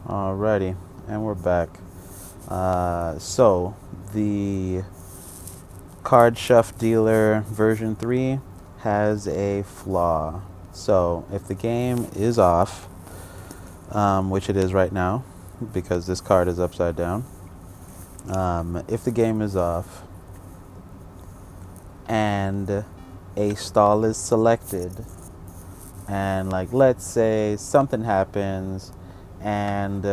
Alrighty, and we're back. So the cardShufDealer version 3 has a flaw. So if the game is off, which it is right now, because this card is upside down, if the game is off and a stall is selected, and like let's say something happens and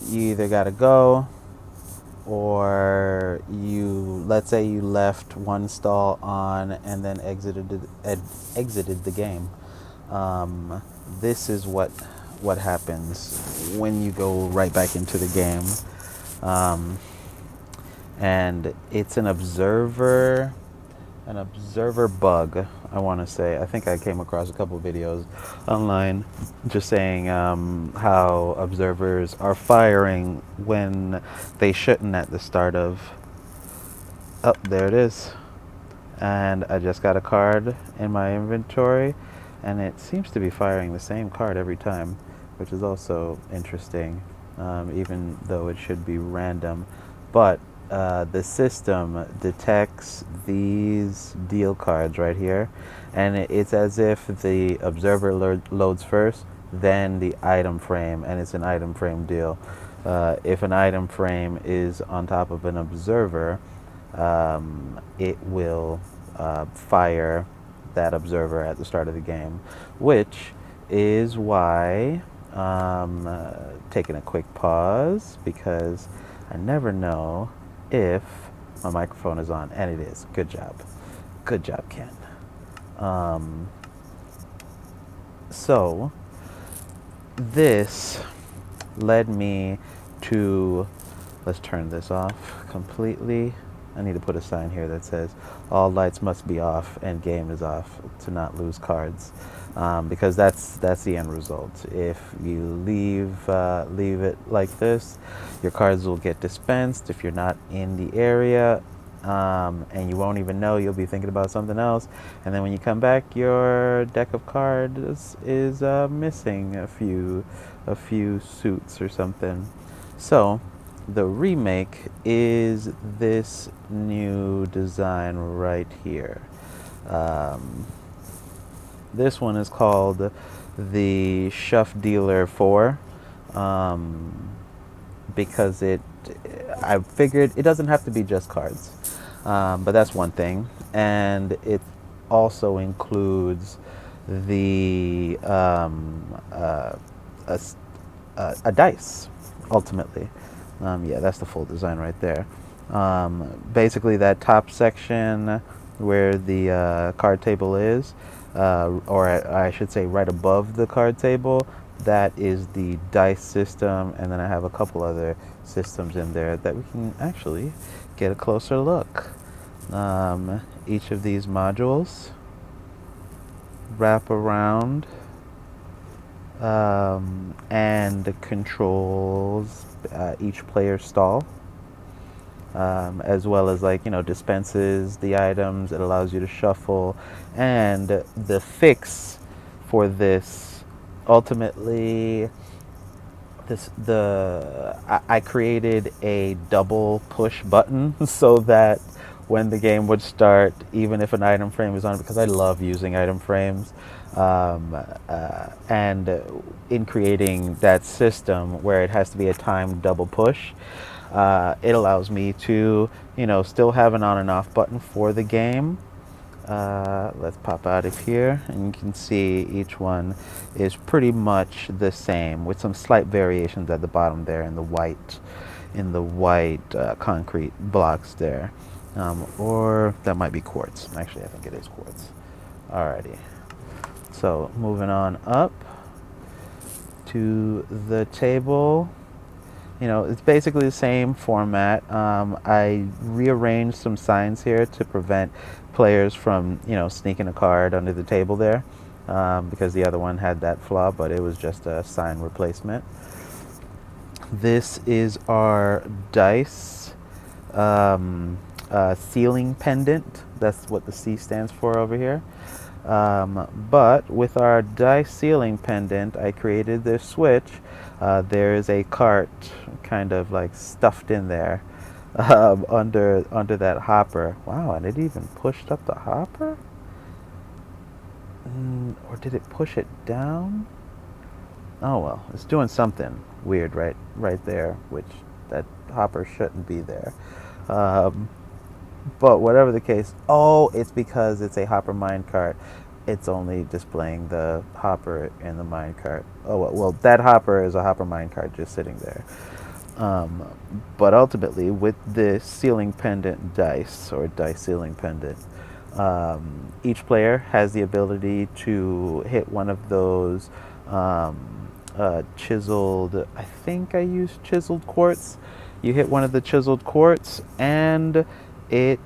you either gotta go, or let's say you left one stall on and then exited the game. This is what happens when you go right back into the game. And it's an observer bug, I want to say. I think I came across a couple videos online just saying how observers are firing when they shouldn't at the start of. Oh, there it is. And I just got a card in my inventory, and it seems to be firing the same card every time, which is also interesting, even though it should be random. But the system detects these deal cards right here, and it's as if the observer loads first, then the item frame, and it's an item frame deal. If an item frame is on top of an observer, it will fire that observer at the start of the game, which is why taking a quick pause, because I never know if my microphone is on, and it is. Good job, Ken. So this led me to, let's turn this off completely. I need to put a sign here that says all lights must be off and game is off to not lose cards, because that's the end result. If you leave it like this, your cards will get dispensed if you're not in the area, and you won't even know. You'll be thinking about something else, and then when you come back, your deck of cards is missing a few suits or something. So the remake is this new design right here. This one is called the ShufDealer 4, because I figured it doesn't have to be just cards, but that's one thing, and it also includes the a dice, ultimately. Yeah, that's the full design right there. Basically, that top section where the card table is, or I should say right above the card table, that is the dice system, and then I have a couple other systems in there that we can actually get a closer look. Each of these modules wrap around and controls each player's stall, as well as, like, dispenses the items. It allows you to shuffle, and the fix for this, ultimately, I created a double push button so that when the game would start, even if an item frame is on, because I love using item frames, and in creating that system where it has to be a timed double push, it allows me to, still have an on and off button for the game. Let's pop out of here, and you can see each one is pretty much the same, with some slight variations at the bottom there in the white concrete blocks there, or that might be quartz. Actually, I think it is quartz. Alrighty, so moving on up to the table. It's basically the same format. I rearranged some signs here to prevent players from, sneaking a card under the table there, because the other one had that flaw, but it was just a sign replacement. This is our dice ceiling pendant. That's what the C stands for over here. But with our dice ceiling pendant, I created this switch. There is a cart kind of like stuffed in there under that hopper. Wow, and it even pushed up the hopper? Or did it push it down? Oh well, it's doing something weird right there, which that hopper shouldn't be there. Um, but whatever the case, oh, it's because it's a hopper minecart. It's only displaying the hopper in the minecart. Oh well, that hopper is a hopper minecart just sitting there. Um, but ultimately, with this ceiling pendant dice or dice ceiling pendant, each player has the ability to hit one of those chiseled. I think I used chiseled quartz. You hit one of the chiseled quartz, and it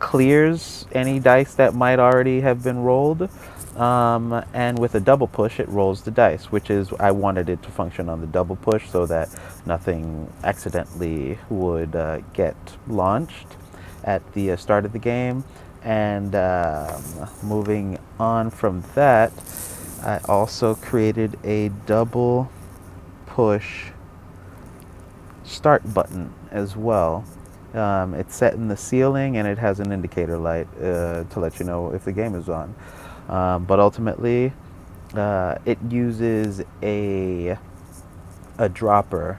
clears any dice that might already have been rolled. And with a double push, it rolls the dice, which is, I wanted it to function on the double push so that nothing accidentally would get launched at the start of the game. And moving on from that, I also created a double push start button as well. It's set in the ceiling and it has an indicator light to let you know if the game is on. But ultimately, it uses a dropper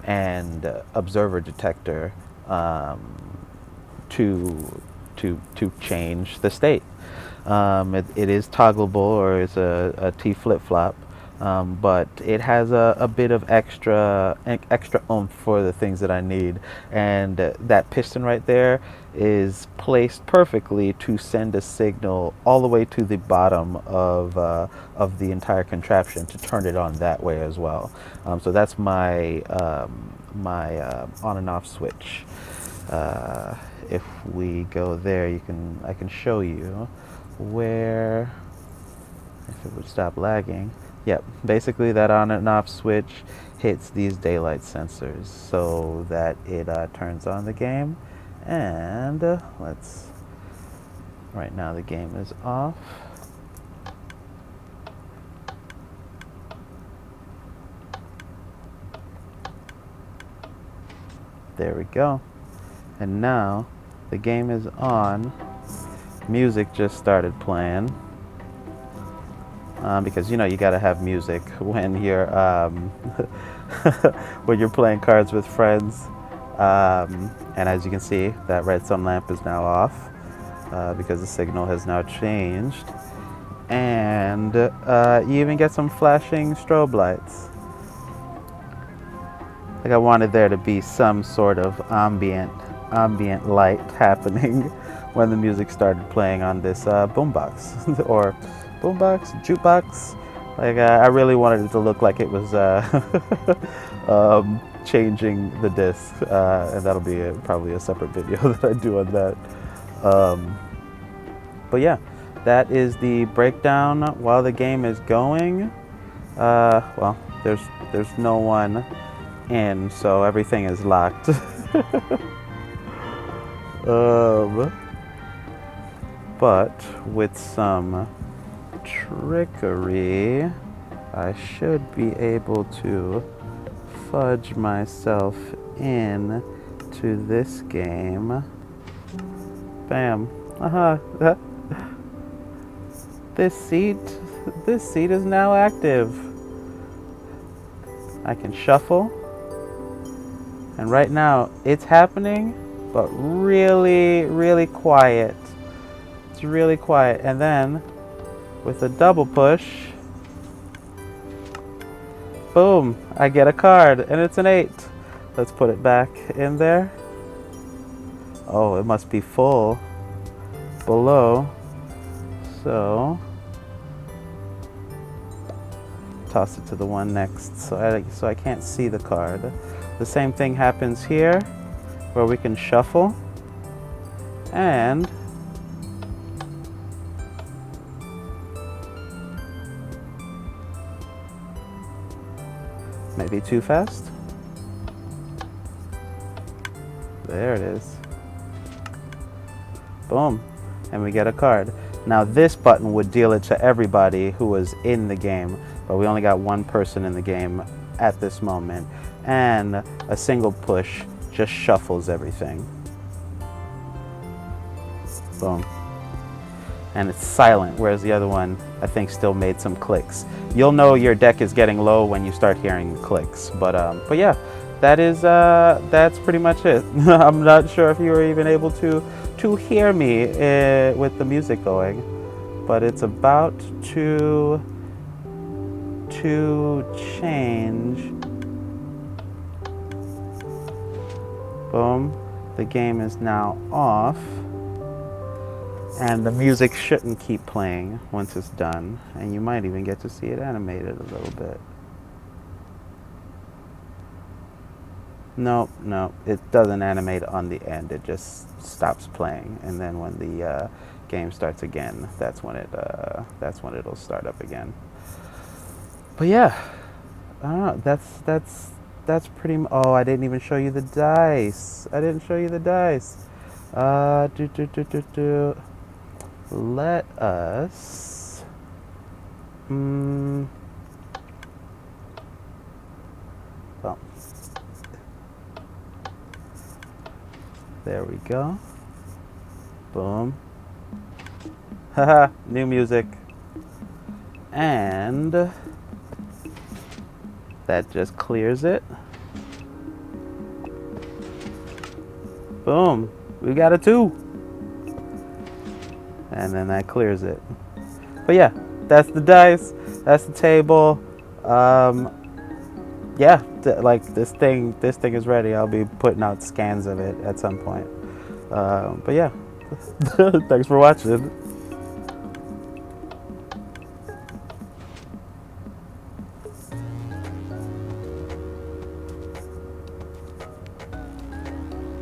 and observer detector to change the state. It is toggleable, or it's a T flip-flop, but it has a bit of extra oomph for the things that I need. And that piston right there is placed perfectly to send a signal all the way to the bottom of the entire contraption to turn it on that way as well. So that's my on and off switch. If we go there, I can show you where, if it would stop lagging. Yep, basically that on and off switch hits these daylight sensors so that it turns on the game. And right now the game is off. There we go. And now the game is on. Music just started playing. Because you gotta have music when you're when you're playing cards with friends. And as you can see, that redstone lamp is now off because the signal has now changed. And you even get some flashing strobe lights. Like I wanted there to be some sort of ambient light happening when the music started playing on this boombox or jukebox. Like I really wanted it to look like it was changing the disc, and that'll be probably a separate video that I do on that. But yeah, that is the breakdown while the game is going. Well, there's no one in, so everything is locked. But with some trickery, I should be able to fudge myself in to this game. Bam. This seat is now active. I can shuffle, and right now it's happening, but really quiet. It's really quiet. And then with a double push, boom, I get a card, and it's an 8. Let's put it back in there. Oh, it must be full below. So toss it to the one next, so I can't see the card. The same thing happens here, where we can shuffle, and maybe too fast. There it is. Boom. And we get a card. Now this button would deal it to everybody who was in the game, but we only got one person in the game at this moment, and a single push just shuffles everything. Boom. And it's silent, whereas the other one, I think, still made some clicks. You'll know your deck is getting low when you start hearing the clicks. But yeah, that's pretty much it. I'm not sure if you were even able to hear me with the music going, but it's about to change. Boom. The game is now off. And the music shouldn't keep playing once it's done. And you might even get to see it animated a little bit. No, it doesn't animate on the end. It just stops playing. And then when the game starts again, that's when it'll start up again. But yeah, I don't know. That's pretty. Oh, I didn't even show you the dice. Let us well, there we go. Boom. Haha, new music. And that just clears it. Boom. We got a 2. And then that clears it. But yeah, that's the dice, that's the table. Yeah, like this thing is ready. I'll be putting out scans of it at some point. But yeah, thanks for watching.